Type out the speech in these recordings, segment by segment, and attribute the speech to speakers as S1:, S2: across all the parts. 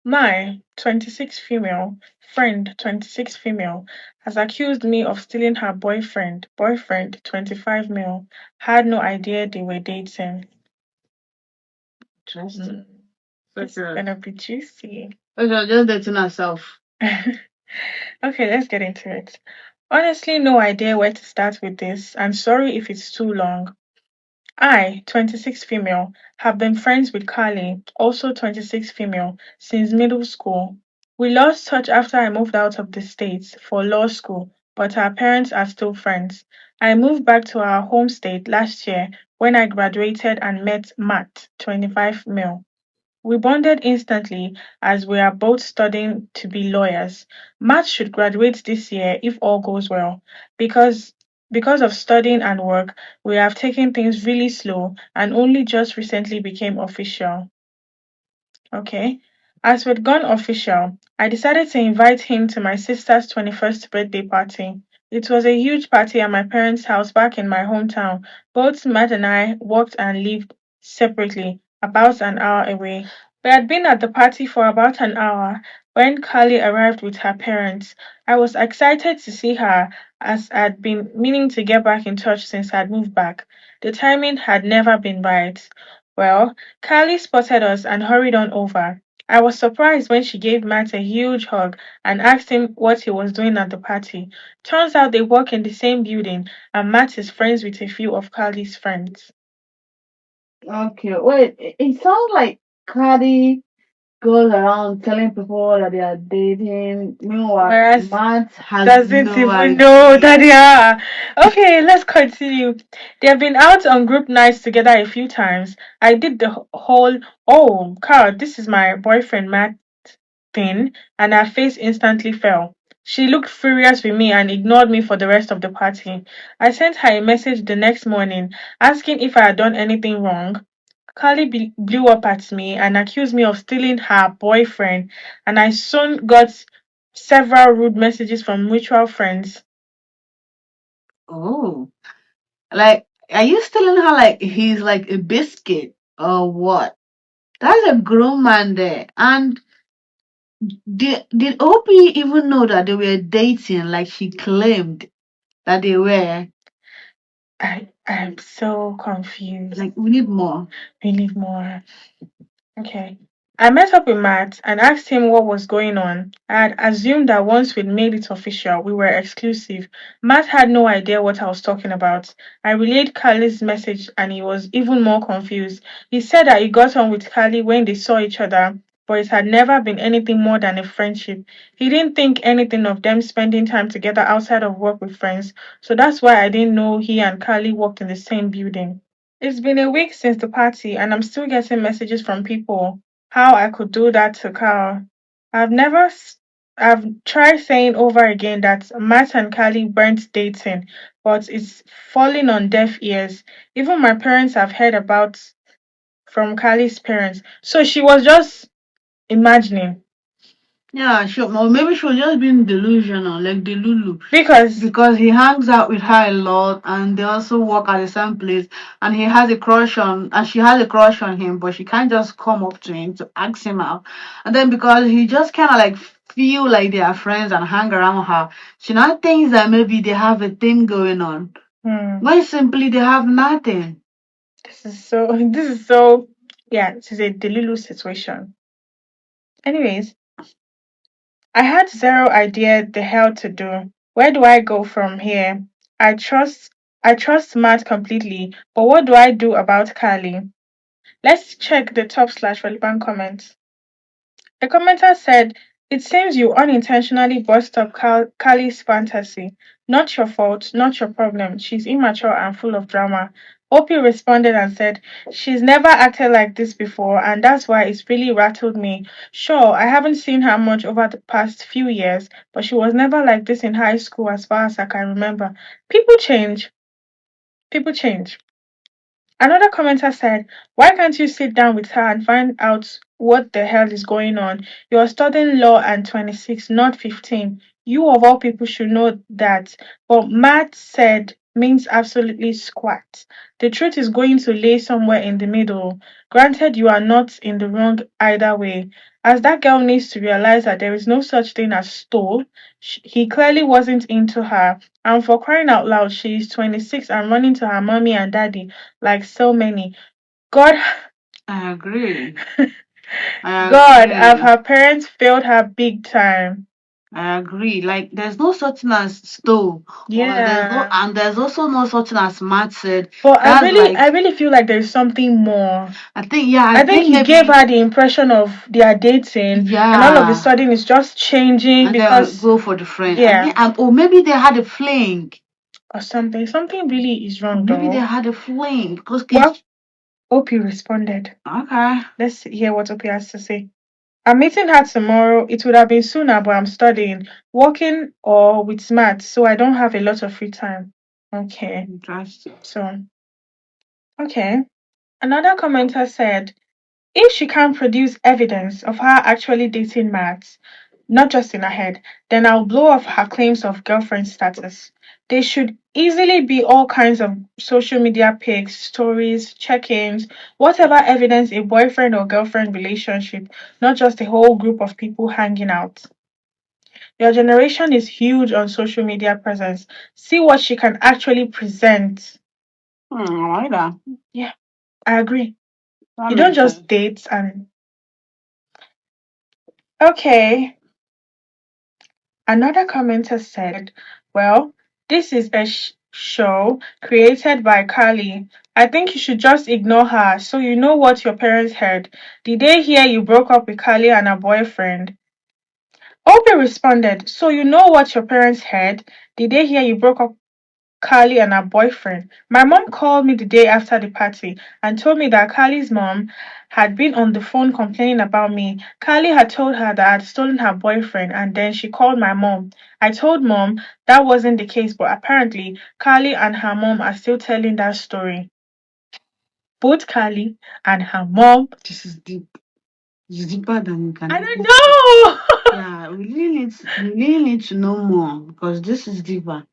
S1: My 26 female friend, 26 female, has accused me of stealing her boyfriend, 25 male, had no idea they were dating.
S2: Interesting.
S1: It's gonna be juicy.
S2: So you're just dating herself.
S1: Okay, let's get into it. Honestly, no idea where to start with this, and sorry if it's too long. I, 26 female, have been friends with Carly, also 26 female, since middle school. We lost touch after I moved out of the States for law school, but our parents are still friends. I moved back to our home state last year when I graduated and met Matt, 25 male. We bonded instantly as we are both studying to be lawyers. Matt should graduate this year if all goes well. Because of studying and work, we have taken things really slow and only just recently became official. Okay. As we'd gone official, I decided to invite him to my sister's 21st birthday party. It was a huge party at my parents' house back in my hometown. Both Matt and I worked and lived separately, about an hour away. We had been at the party for about an hour when Carly arrived with her parents. I was excited to see her as I'd been meaning to get back in touch since I'd moved back. The timing had never been right. Well, Carly spotted us and hurried on over. I was surprised when she gave Matt a huge hug and asked him what he was doing at the party. Turns out they work in the same building and Matt is friends with a few of Carly's friends.
S2: Okay, wait. It sounds like Cardi goes around telling people that they are dating. Meanwhile,
S1: Whereas
S2: Matt has
S1: doesn't
S2: no
S1: even know that
S2: idea.
S1: they are. Okay, let's continue. They have been out on group nights together a few times. I did the whole, oh, Carl, this is my boyfriend, Matt thing, and her face instantly fell. She looked furious with me and ignored me for the rest of the party. I sent her a message the next morning asking if I had done anything wrong. Carly blew up at me and accused me of stealing her boyfriend, and I soon got several rude messages from mutual friends.
S2: Oh, like, are you telling her like he's like a biscuit or what? That's a grown man there. And did OP even know that they were dating like she claimed that they were?
S1: I'm so confused.
S2: Like, we need more.
S1: We need more. Okay. I met up with Matt and asked him what was going on. I had assumed that once we'd made it official, we were exclusive. Matt had no idea what I was talking about. I relayed Carly's message and he was even more confused. He said that he got on with Carly when they saw each other, but it had never been anything more than a friendship. He didn't think anything of them spending time together outside of work with friends, so that's why I didn't know he and Carly worked in the same building. It's been a week since the party, and I'm still getting messages from people how I could do that to Carl. I've never, s- I've tried saying over again that Matt and Carly weren't dating, but it's falling on deaf ears. Even my parents have heard about from Carly's parents, so she was just imagining
S2: Yeah, sure. Or maybe she was just being delusional, like Delulu.
S1: because
S2: Because he hangs out with her a lot and they also work at the same place and he has a crush on and she has a crush on him, but she can't just come up to him to ask him out. And then because he just kinda like feel like they are friends and hang around her, she now thinks that maybe they have a thing going on.
S1: hmm,
S2: When simply they have nothing.
S1: this is so yeah, this is a Delilu situation. Anyways, I had zero idea the hell to do. Where do I go from here? I trust I trust Matt completely, but what do I do about Carly? Let's check the top slash relevant comments. A commenter said, "It seems you unintentionally burst up Carly's fantasy. Not your fault, not your problem. She's immature and full of drama." Opie responded and said, "She's never acted like this before, and that's why it's really rattled me. Sure, I haven't seen her much over the past few years, but she was never like this in high school as far as I can remember. People change. People change." Another commenter said, "Why can't you sit down with her and find out what the hell is going on? You're studying law and 26, not 15. You, of all people, should know that." But Matt said means absolutely squat. The truth is going to lay somewhere in the middle. Granted, you are not in the wrong either way, as that girl needs to realize that there is no such thing as stole. He clearly wasn't into her. And for crying out loud, she is 26 and running to her mommy and daddy like so many. God,
S2: I agree. I
S1: God, have
S2: agree.
S1: her parents failed her big time.
S2: I agree. Like there's no such thing as stole, or
S1: Yeah.
S2: there's also no such thing as Matt said.
S1: But
S2: That's
S1: I
S2: like
S1: really feel like there's something more.
S2: I
S1: I think
S2: think
S1: he gave
S2: maybe
S1: her the impression of they are dating, and all of a
S2: yeah,
S1: sudden it's just changing
S2: and then
S1: because,
S2: go for the friend. I
S1: yeah,
S2: think or maybe they had a fling.
S1: or something. Something really is
S2: Or
S1: wrong,
S2: maybe they
S1: though.
S2: had a fling because
S1: Well, Opie responded.
S2: okay.
S1: Let's hear what Opie has to say. I'm meeting her tomorrow. It would have been sooner, but I'm studying, working, or with Smart, so I don't have a lot of free time. Okay,
S2: Interesting.
S1: so, okay. Another commenter said, if she can't produce evidence of her actually dating Matt, not just in her head, then I'll blow off her claims of girlfriend status. There should easily be all kinds of social media pics, stories, check ins, whatever evidence a boyfriend or girlfriend relationship, not just a whole group of people hanging out. Your generation is huge on social media presence. See what she can actually present.
S2: I like that.
S1: Yeah, I agree.
S2: That
S1: You don't
S2: makes
S1: just
S2: sense.
S1: date and. Okay. Another commenter said, well, this is a show created by Carly. I think you should just ignore her so you know what your parents heard. Did they hear you broke up with Carly and her boyfriend? Opie responded, so you know what your parents heard? Did they hear you broke up Carly and her boyfriend? My mom called me the day after the party and told me that Carly's mom had been on the phone complaining about me. Carly had told her that I had stolen her boyfriend and then she called my mom. I told mom that wasn't the case, but apparently Carly and her mom are still telling that story. Both Carly and her mom.
S2: This is deep. It's deeper than you can
S1: I
S2: even
S1: don't
S2: say.
S1: know.
S2: Yeah, we really need to know more because this is deeper.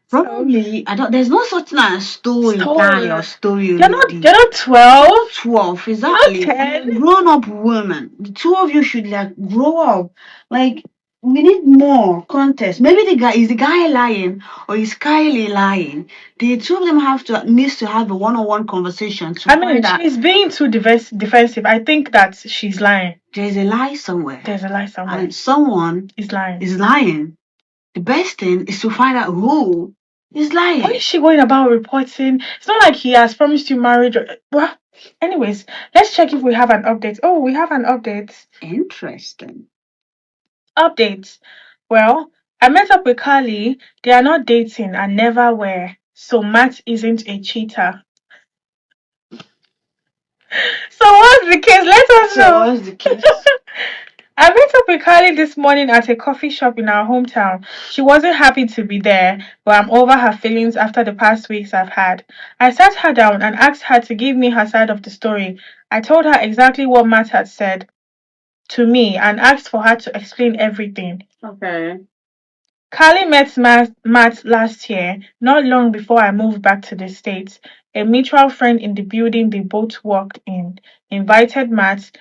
S1: So
S2: Probably, I don't. There's no such thing as story guy or
S1: stole.
S2: story
S1: You're
S2: lady.
S1: not
S2: You're
S1: 12.
S2: not 12,
S1: You're not
S2: exactly. You're
S1: 10.
S2: a grown-up woman. The two of you should like grow up. Like we need more context. Maybe the guy lying or is Kylie lying. The two of them needs to have a one-on-one conversation to
S1: I mean,
S2: find out
S1: she's being too defensive. I think that she's lying.
S2: there's a lie somewhere
S1: There's a lie somewhere.
S2: and someone
S1: He's lying.
S2: is lying. The best thing is to find out who is
S1: Why is
S2: lying.
S1: she going about reporting? It's not like he has promised you marriage. Well, anyways, let's check if we have an update. Oh, we have an update.
S2: Interesting.
S1: Update. Well, I met up with Carly. They are not dating and never were. So Matt isn't a cheater. So what's the case? Let us
S2: So
S1: know.
S2: what's the case?
S1: I met up with Kylie this morning at a coffee shop in our hometown. She wasn't happy to be there, but I'm over her feelings after the past weeks I've had. I sat her down and asked her to give me her side of the story. I told her exactly what Matt had said to me and asked for her to explain everything.
S2: Okay.
S1: Kylie met Matt last year, not long before I moved back to the States. A mutual friend in the building they both worked in invited Matt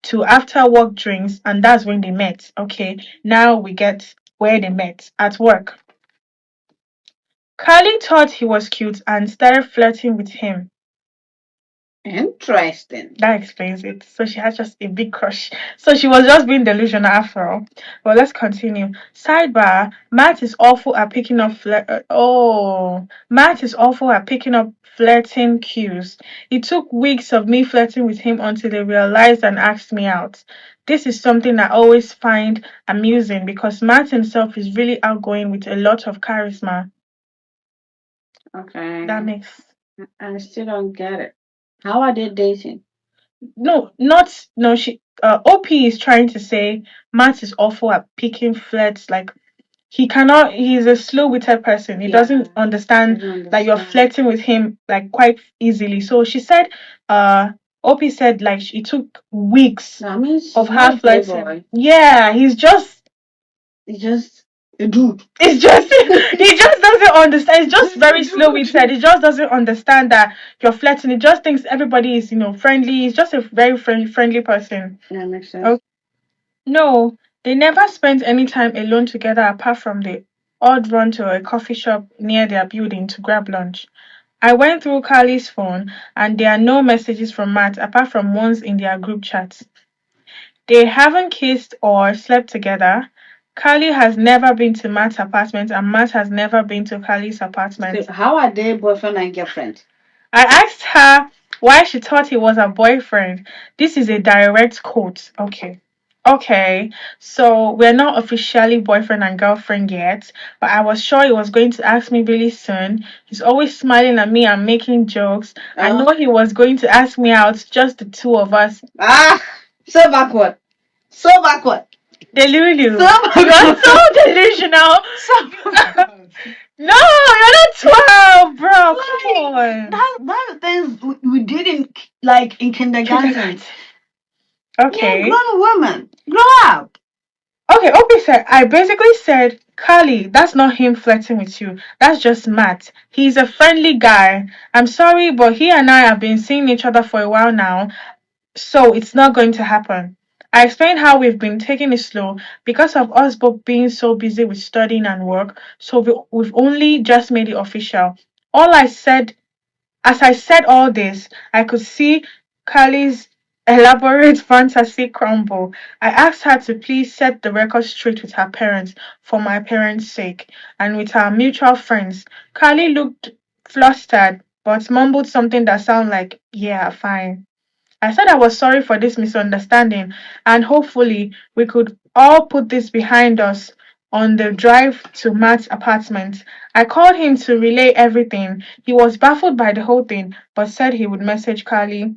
S1: to after work drinks, and that's when they met. Okay, now we get where they met at work. Carly thought he was cute and started flirting with him.
S2: Interesting.
S1: That explains it. So she had just a big crush. So she was just being delusional after all. But let's continue. Sidebar: Matt is awful at picking up Matt is awful at picking up flirting cues. It took weeks of me flirting with him until he realized and asked me out. This is something I always find amusing because Matt himself is really outgoing with a lot of charisma. That
S2: Okay.
S1: makes
S2: I still don't get it. How are they dating?
S1: no, not no. She OP is trying to say Matt is awful at picking flirts. Like he cannot. He's a slow-witted person. He
S2: Yeah,
S1: doesn't understand
S2: doesn't
S1: that you're
S2: understand.
S1: flirting with him like quite easily. So she said, OP said like it took weeks
S2: That means
S1: of
S2: he's not
S1: her
S2: a
S1: flirting.
S2: playboy.
S1: Yeah, he's just
S2: He just A dude.
S1: It's just he just doesn't understand. It's just very slow witted. He just doesn't understand that you're flirting. He just thinks everybody is, friendly. He's just a very friendly person.
S2: Yeah, makes sense.
S1: Okay. No, they never spent any time alone together apart from the odd run to a coffee shop near their building to grab lunch. I went through Carly's phone and there are no messages from Matt apart from ones in their group chat. They haven't kissed or slept together. Carly has never been to Matt's apartment, and Matt has never been to Carly's apartment.
S2: So how are they boyfriend and girlfriend?
S1: I asked her why she thought he was her boyfriend. This is a direct quote. Okay. Okay, so we're not officially boyfriend and girlfriend yet, but I was sure he was going to ask me really soon. He's always smiling at me and making jokes. I know he was going to ask me out, just the two of us.
S2: Ah, so backward. So backward.
S1: Delulu.
S2: So
S1: You are
S2: backward.
S1: so delusional.
S2: So backward.
S1: No, you're not 12, bro. Come
S2: Like,
S1: on.
S2: that things we did in like in kindergarten.
S1: Kindergarten.
S2: Yeah,
S1: Okay.
S2: grown woman. Grow up.
S1: Okay, Opie said, I basically said, Carly, that's not him flirting with you. That's just Matt. He's a friendly guy. I'm sorry, but he and I have been seeing each other for a while now, so it's not going to happen. I explained how we've been taking it slow because of us both being so busy with studying and work, so we've only just made it official. All I said As I said all this, I could see Carly's elaborate fantasy crumble. I asked her to please set the record straight with her parents for my parents' sake and with our mutual friends. Carly looked flustered but mumbled something that sounded like, yeah, fine. I said I was sorry for this misunderstanding and hopefully we could all put this behind us on the drive to Matt's apartment. I called him to relay everything. He was baffled by the whole thing, but said he would message Carly.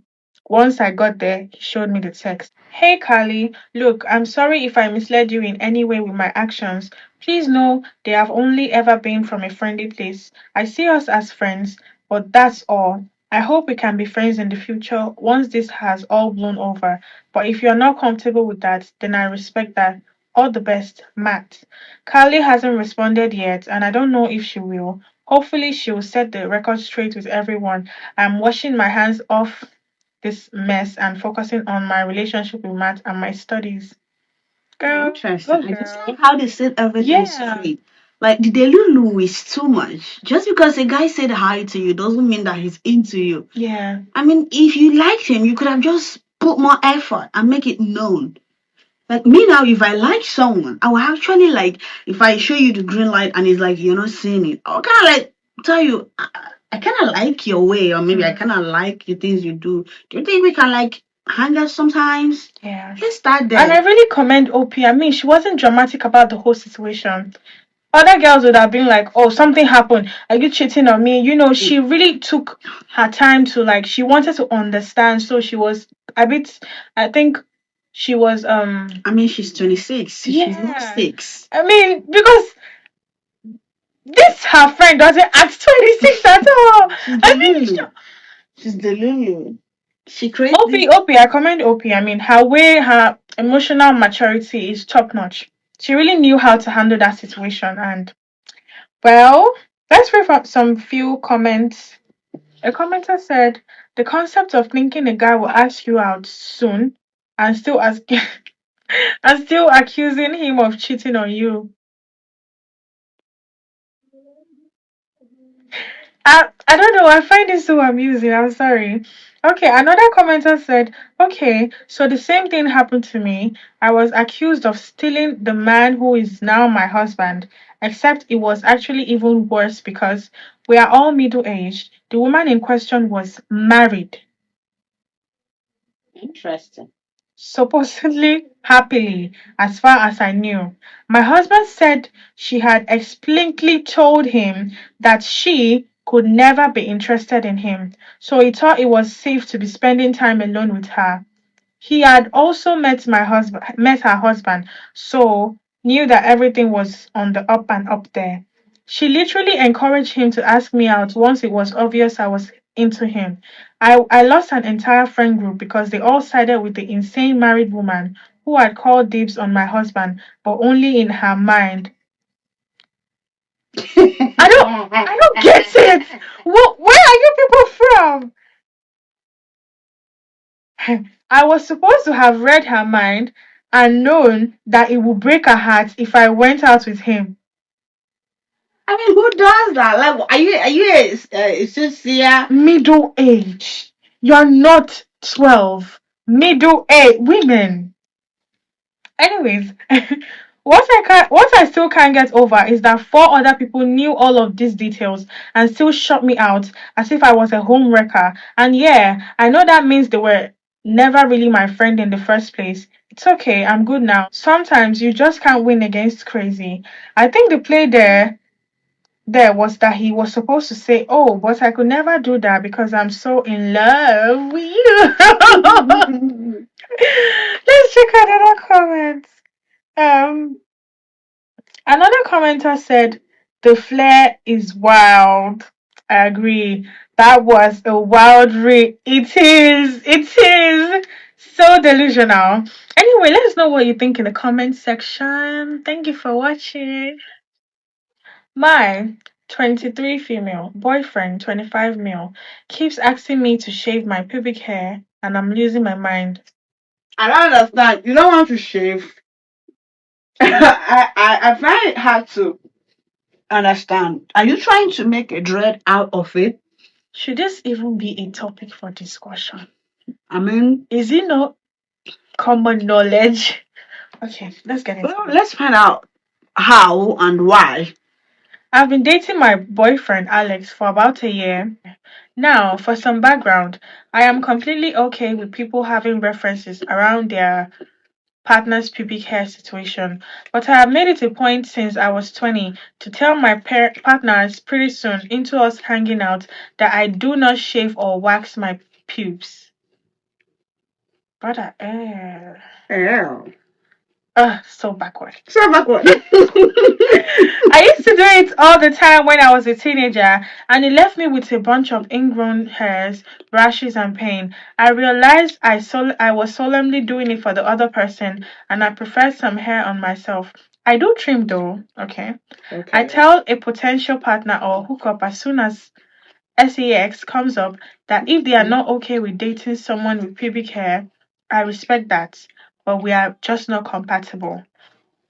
S1: Once I got there, he showed me the text. Hey Carly, look, I'm sorry if I misled you in any way with my actions. Please know they have only ever been from a friendly place. I see us as friends, but that's all. I hope we can be friends in the future once this has all blown over. But if you're not comfortable with that, then I respect that. All the best, Matt. Carly hasn't responded yet, and I don't know if she will. Hopefully, she will set the record straight with everyone. I'm washing my hands off this mess and focusing on my relationship with Matt and my studies. Girl,
S2: Interesting.
S1: go
S2: I just
S1: girl.
S2: like how they said everything
S1: Yeah,
S2: straight. Like the Delulu is too much. Just because a guy said hi to you doesn't mean that he's into you.
S1: yeah.
S2: I mean, if you liked him, you could have just put more effort and make it known. Like me now, if I like someone, I will actually like if I show you the green light and it's like you're not seeing it, I'll kind of like tell you, I kind of like your way, or maybe I kind of like the things you do. Do you think we can like hang out sometimes?
S1: Yeah.
S2: Let's start
S1: And I
S2: there.
S1: really commend OP. I mean, she wasn't dramatic about the whole situation. Other girls would have been like, oh, something happened. Are you cheating on me? She really took her time to like, she wanted to understand. So she was a bit, I think she was,
S2: I mean, she's 26. She's not
S1: yeah.
S2: 6.
S1: I mean, because this her friend doesn't act 26 at all.
S2: She's
S1: I mean,
S2: Delulu. She's Delulu. She creates this.
S1: OP, I commend OP. I mean, her emotional maturity is top notch. She really knew how to handle that situation. And, well, let's read from some few comments. A commenter said, the concept of thinking a guy will ask you out soon and still asking and still accusing him of cheating on you. I don't know. I find it so amusing. I'm sorry. Okay, another commenter said, okay, so the same thing happened to me. I was accused of stealing the man who is now my husband, except it was actually even worse because we are all middle aged. The woman in question was married,
S2: Interesting.
S1: supposedly happily, as far as I knew. My husband said she had explicitly told him that she could never be interested in him, so he thought it was safe to be spending time alone with her. He had also met her husband, so knew that everything was on the up and up there. She literally encouraged him to ask me out once it was obvious I was into him. I lost an entire friend group because they all sided with the insane married woman who had called dibs on my husband, but only in her mind. I don't get it. Where are you people from? I was supposed to have read her mind and known that it would break her heart if I went out with him.
S2: I mean, who does that? Like, are you a sincere?
S1: Middle age. You're not 12. Middle age women. Anyways, what I still can't get over is that four other people knew all of these details and still shut me out as if I was a home wrecker. And yeah, I know that means they were never really my friend in the first place. It's okay, I'm good now. Sometimes you just can't win against crazy. I think the play there was that he was supposed to say, "Oh, but I could never do that because I'm so in love with you." Let's check another comment. Um, Another commenter said, "The flair is wild." I agree. That was a wild read. It is. It is so delusional. Anyway, let us know what you think in the comment section. Thank you for watching. My 23 female boyfriend, 25 male, keeps asking me to shave my pubic hair, and I'm losing my mind.
S2: I don't understand. You don't want to shave. I find it hard to understand. Are you trying to make a dread out of it?
S1: Should this even be a topic for discussion?
S2: I mean,
S1: Is it not common knowledge? Okay, let's get into
S2: well,
S1: it.
S2: let's find out how and why.
S1: I've been dating my boyfriend Alex for about a year. Now, for some background, I am completely okay with people having references around their partner's pubic hair situation, but I have made it a point since I was 20 to tell my partners pretty soon into us hanging out that I do not shave or wax my pubes. Brother,
S2: Yeah.
S1: so backward.
S2: So backward.
S1: I used to do it all the time when I was a teenager, and it left me with a bunch of ingrown hairs, rashes, and pain. I realized I was solemnly doing it for the other person, and I preferred some hair on myself. I do trim though, okay? I
S2: Okay.
S1: tell a potential partner or hookup as soon as sex comes up that if they are not okay with dating someone with pubic hair, I respect that, but we are just not compatible.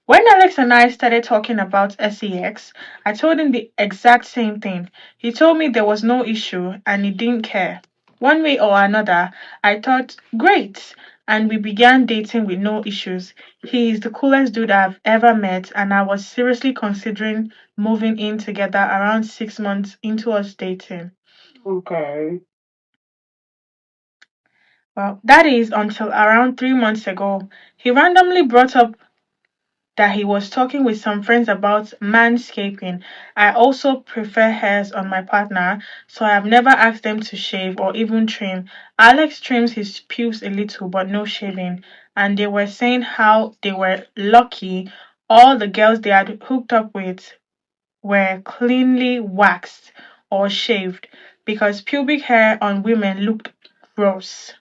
S1: When Alex and I started talking about sex, I told him the exact same thing. He told me there was no issue and he didn't care. One way or another, I thought, great, and we began dating with no issues. He is the coolest dude I've ever met, and I was seriously considering moving in together around 6 months into us dating.
S2: Okay.
S1: Well, that is until around 3 months ago. He randomly brought up that he was talking with some friends about manscaping. I also prefer hairs on my partner, so I have never asked them to shave or even trim. Alex trims his pubes a little, but no shaving. And they were saying how they were lucky all the girls they had hooked up with were cleanly waxed or shaved because pubic hair on women looked gross.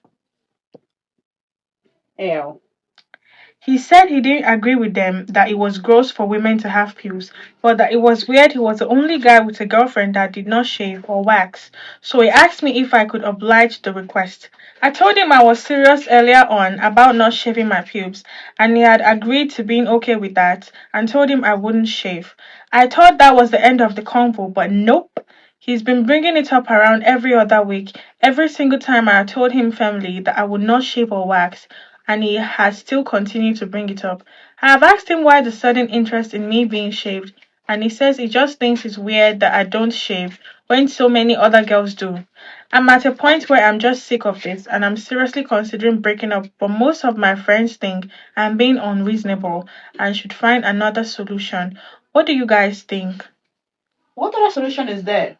S2: Ew.
S1: He said he didn't agree with them that it was gross for women to have pubes, but that it was weird he was the only guy with a girlfriend that did not shave or wax. So he asked me if I could oblige the request. I told him I was serious earlier on about not shaving my pubes, and he had agreed to being okay with that, and told him I wouldn't shave. I thought that was the end of the convo, but nope. He's been bringing it up around every other week. Every single time I told him firmly that I would not shave or wax, and he has still continued to bring it up. I have asked him why the sudden interest in me being shaved, and he says he just thinks it's weird that I don't shave when so many other girls do. I'm at a point where I'm just sick of this and I'm seriously considering breaking up, but most of my friends think I'm being unreasonable and should find another solution. What do you guys think?
S2: What other solution is there?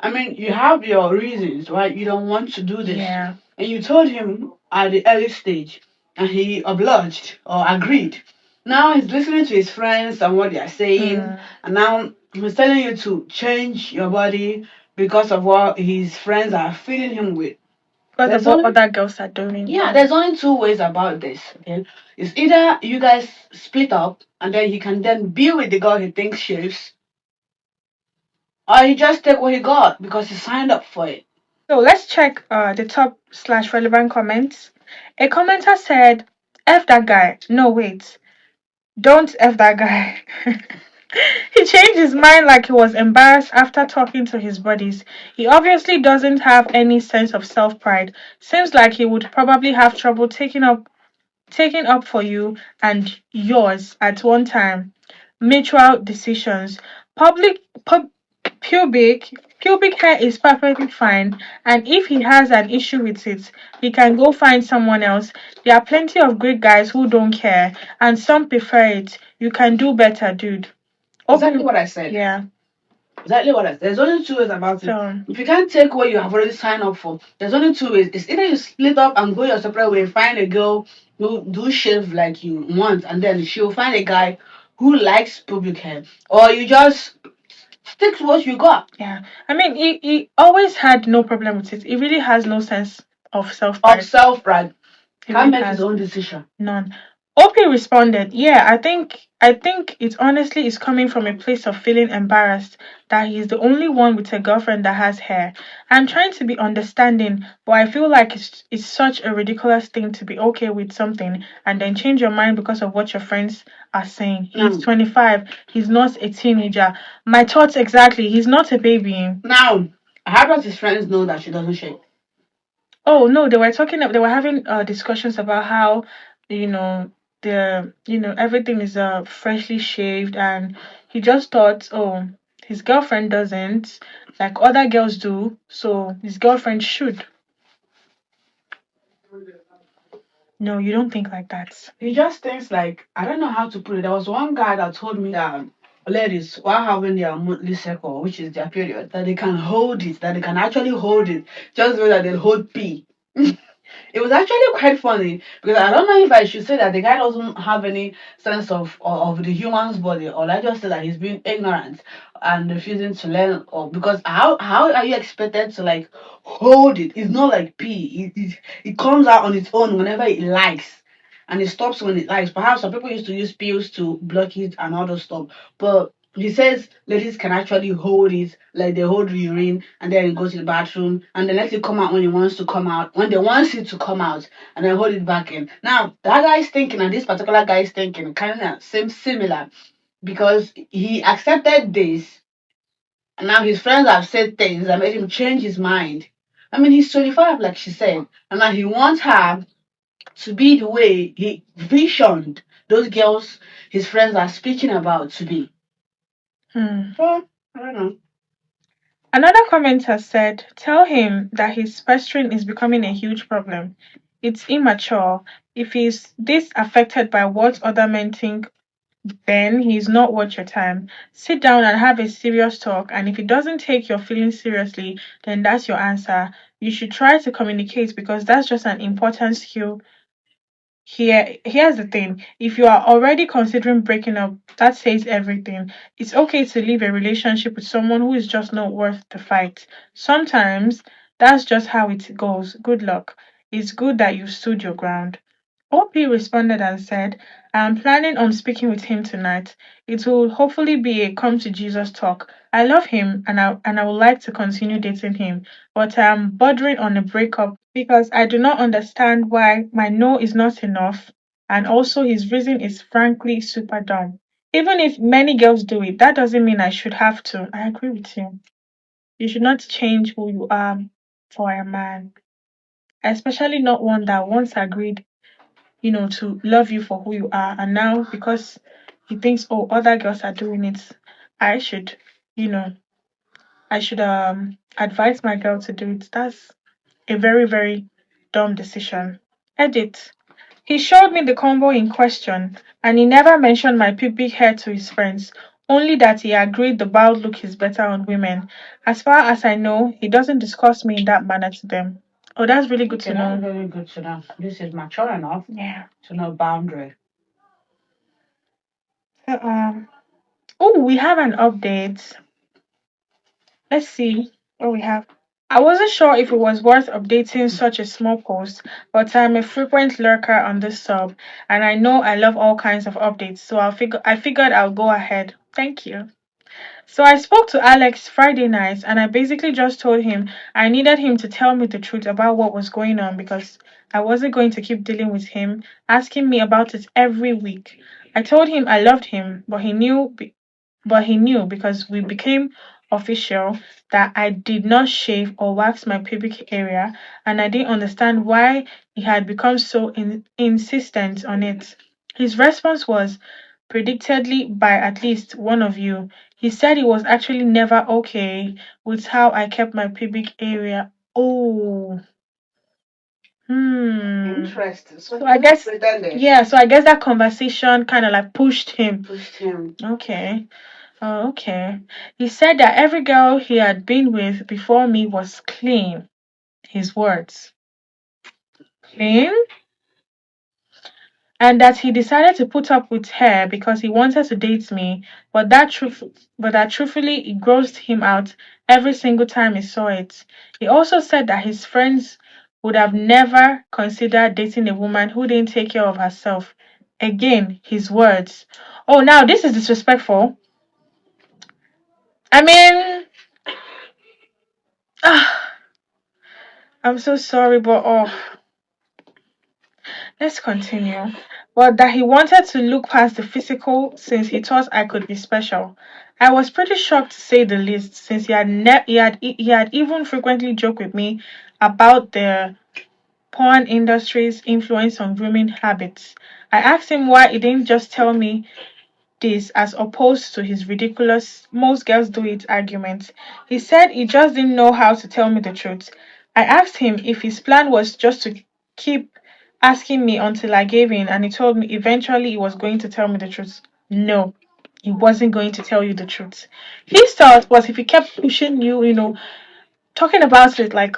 S2: I mean, you have your reasons why you don't want to do this.
S1: Yeah.
S2: And you told him at the early stage, and he obliged or agreed. Now he's listening to his friends and what they are saying,
S1: Mm.
S2: and now he's telling you to change your body because of what his friends are feeding him with.
S1: Because of
S2: There's
S1: what
S2: only
S1: other girls are doing.
S2: yeah, there's only two ways about this. Okay, it's either you guys split up, and then he can then be with the girl he thinks shaves, Or he just take what he got because he signed up for it.
S1: So let's check the top slash relevant comments. A commenter said, F that guy. No, wait. Don't F that guy. He changed his mind like he was embarrassed after talking to his buddies. He obviously doesn't have any sense of self pride. Seems like he would probably have trouble taking up for you and yours at one time. Mutual decisions. Public pub, pubic pubic hair is perfectly fine, and if he has an issue with it, he can go find someone else. There are plenty of great guys who don't care, and some prefer it. You can do better, dude.
S2: Exactly what I said.
S1: Yeah.
S2: Exactly what I said. There's only two ways about it.
S1: So
S2: If you can't take what you have already signed up for, there's only two ways. It's either you split up and go your separate way, find a girl who do shave like you want, and then she'll find a guy who likes pubic hair, or you just stick to what you got.
S1: yeah. I mean, he always had no problem with it. He really has no sense of self
S2: Of
S1: pride.
S2: self pride,
S1: He
S2: can't
S1: really
S2: make his
S1: has
S2: own decision.
S1: none. Opie responded, "Yeah, I think it honestly is coming from a place of feeling embarrassed that he's the only one with a girlfriend that has hair. I'm trying to be understanding, but I feel like it's such a ridiculous thing to be okay with something and then change your mind because of what your friends are saying. He's 25. He's not a teenager. My thoughts exactly. He's not a baby."
S2: Now, how does his friends know that she doesn't shave?
S1: Oh no, they were having discussions about how, you know, everything is freshly shaved, and he just thought, oh, his girlfriend doesn't, like other girls do, so his girlfriend should. No, you don't think like that.
S2: He just thinks like, I don't know how to put it. There was one guy that told me that ladies, while having their monthly cycle, which is their period, that they can hold it, that they can actually hold it, just the way that they hold pee. It was actually quite funny because I don't know if I should say that the guy doesn't have any sense of the human's body, or I just say that he's being ignorant and refusing to learn. Or because how are you expected to like hold it? It's not like pee. It comes out on its own whenever it likes. And it stops when it likes. Perhaps some people used to use pills to block it and all those stuff. But he says ladies can actually hold it, like they hold urine and then go to the bathroom and then let it come out when it wants to come out, when they want it to come out, and then hold it back in. Now, that guy's thinking and this particular guy's thinking kind of seems similar because he accepted this and now his friends have said things that made him change his mind. I mean, he's 25, like she said, and now he wants her to be the way he visioned those girls his friends are speaking about to be.
S1: Hmm.
S2: So, I don't know.
S1: Another commenter said, "Tell him that his pestering is becoming a huge problem. It's immature. If he's this affected by what other men think, then he's not worth your time. Sit down and have a serious talk, and if he doesn't take your feelings seriously, then that's your answer. You should try to communicate because that's just an important skill. Here's the thing. If you are already considering breaking up, that says everything. It's okay to leave a relationship with someone who is just not worth the fight. Sometimes that's just how it goes. Good luck. It's good that you stood your ground." OP responded and said, "I am planning on speaking with him tonight. It will hopefully be a come to Jesus talk. I love him and I would like to continue dating him, but I am bordering on a breakup because I do not understand why my no is not enough, and also his reason is frankly super dumb. Even if many girls do it, that doesn't mean I should have to." I agree with you. You should not change who you are for a man, especially not one that once agreed, to love you for who you are. And now, because he thinks, oh, other girls are doing it, I should, you know, I should advise my girl to do it. That's a very, very dumb decision. Edit. He showed me the combo in question, and he never mentioned my pubic hair to his friends, only that he agreed the bald look is better on women. As far as I know, he doesn't discuss me in that manner to them. Oh, that's really good
S2: Okay,
S1: to
S2: that's
S1: know.
S2: very good to know. This is mature enough
S1: Yeah.
S2: to know boundary.
S1: So, oh, we have an update. Let's see what we have. I wasn't sure if it was worth updating such a small post, but I'm a frequent lurker on this sub, and I know I love all kinds of updates, so I figured I'll go ahead. Thank you. So I spoke to Alex Friday night and I basically just told him I needed him to tell me the truth about what was going on because I wasn't going to keep dealing with him asking me about it every week. I told him I loved him, but he knew because we became official that I did not shave or wax my pubic area and I didn't understand why he had become so insistent on it. His response was predictedly by at least one of you. He said he was actually never okay with how I kept my pubic area. Oh,
S2: Interesting.
S1: So I guess, yeah, so I guess that conversation kind of like pushed him.
S2: Pushed him.
S1: Okay. Oh, okay. He said that every girl he had been with before me was clean. His words. Clean? And that he decided to put up with her because he wanted to date me, but that truthfully it grossed him out every single time he saw it. He also said that his friends would have never considered dating a woman who didn't take care of herself. Again, his words. Oh, now this is disrespectful. I mean, ah, I'm so sorry, but oh, let's continue. But that he wanted to look past the physical since he thought I could be special. I was pretty shocked to say the least, since he had even frequently joked with me about the porn industry's influence on grooming habits. I asked him why he didn't just tell me this as opposed to his ridiculous most girls do it argument. He said he just didn't know how to tell me the truth. I asked him if his plan was just to keep asking me until I gave in, and he told me eventually he was going to tell me the truth. No, he wasn't going to tell you the truth. His thought was if he kept pushing you, talking about it, like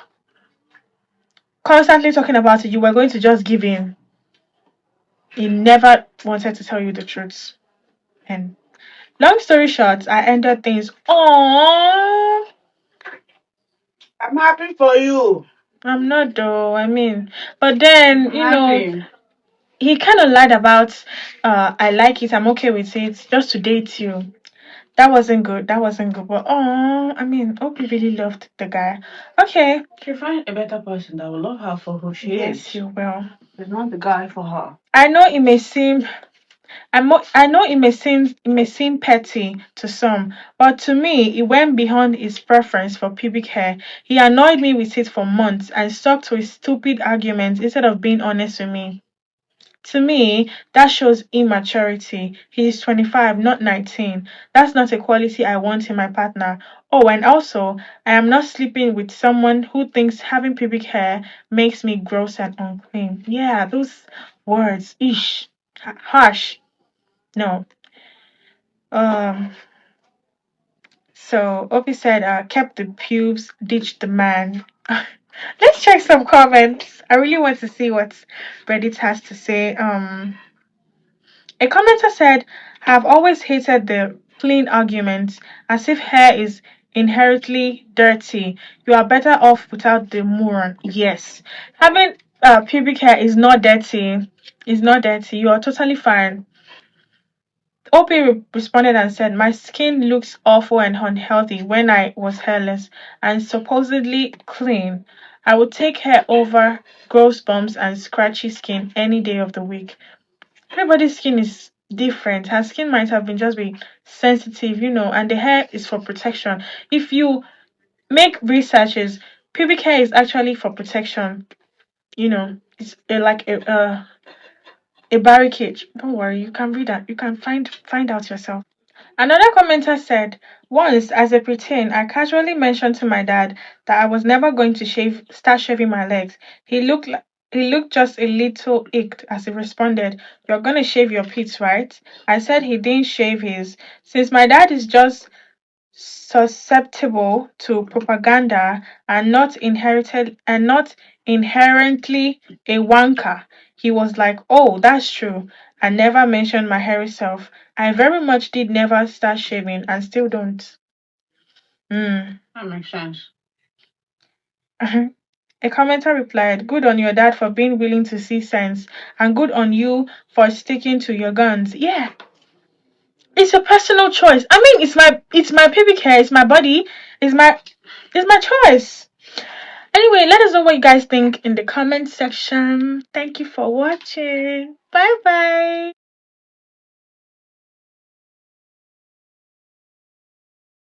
S1: constantly talking about it, you were going to just give in. He never wanted to tell you the truth. And long story short, I ended things. Oh,
S2: I'm happy for you.
S1: I'm not though. I mean, but then
S2: I'm happy.
S1: he kind of lied about. I like it. I'm okay with it. Just to date you. That wasn't good. That wasn't good. But oh, I mean, hope you really loved the guy. Okay.
S2: She find a better person that will love her for who she
S1: Yes,
S2: is.
S1: you will.
S2: He's not the guy for her.
S1: I know it may seem I know it may seem petty to some, but to me it went beyond his preference for pubic hair. He annoyed me with it for months and stuck to his stupid arguments instead of being honest with me. To me, that shows immaturity. He is 25, not 19. That's not a quality I want in my partner. Oh, and also, I am not sleeping with someone who thinks having pubic hair makes me gross and unclean. Yeah, those words, ish, harsh. No. Um. So Opie said, "Kept the pubes, ditched the man." Let's check some comments. I really want to see what Reddit has to say. A commenter said, "Have always hated the clean argument, as if hair is inherently dirty. You are better off without the moron." Yes, having pubic hair is not dirty. It's not dirty. You are totally fine. OP responded and said, "My skin looks awful and unhealthy when I was hairless and supposedly clean. I would take hair over gross bumps and scratchy skin any day of the week." Everybody's skin is different. Her skin might have been just be sensitive, and the hair is for protection. If you make researches, pubic hair is actually for protection. It's a barricade. Don't worry, you can read that. You can find out yourself. Another commenter said, "Once, as a preteen, I casually mentioned to my dad that I was never going to start shaving my legs. He looked just a little icked as he responded, 'You're gonna shave your pits, right?' I said he didn't shave his. Since my dad is just susceptible to propaganda and not inherently a wanker. He was like, 'Oh, that's true.' I never mentioned my hairy self. I very much did never start shaving and still don't." Hmm.
S2: That makes sense.
S1: A commenter replied, "Good on your dad for being willing to see sense, and good on you for sticking to your guns." Yeah, It's a personal choice. I mean, it's my pubic hair, it's my body, it's my it's my choice. Anyway, let us know what you guys think in the comment section. Thank you for watching. Bye bye.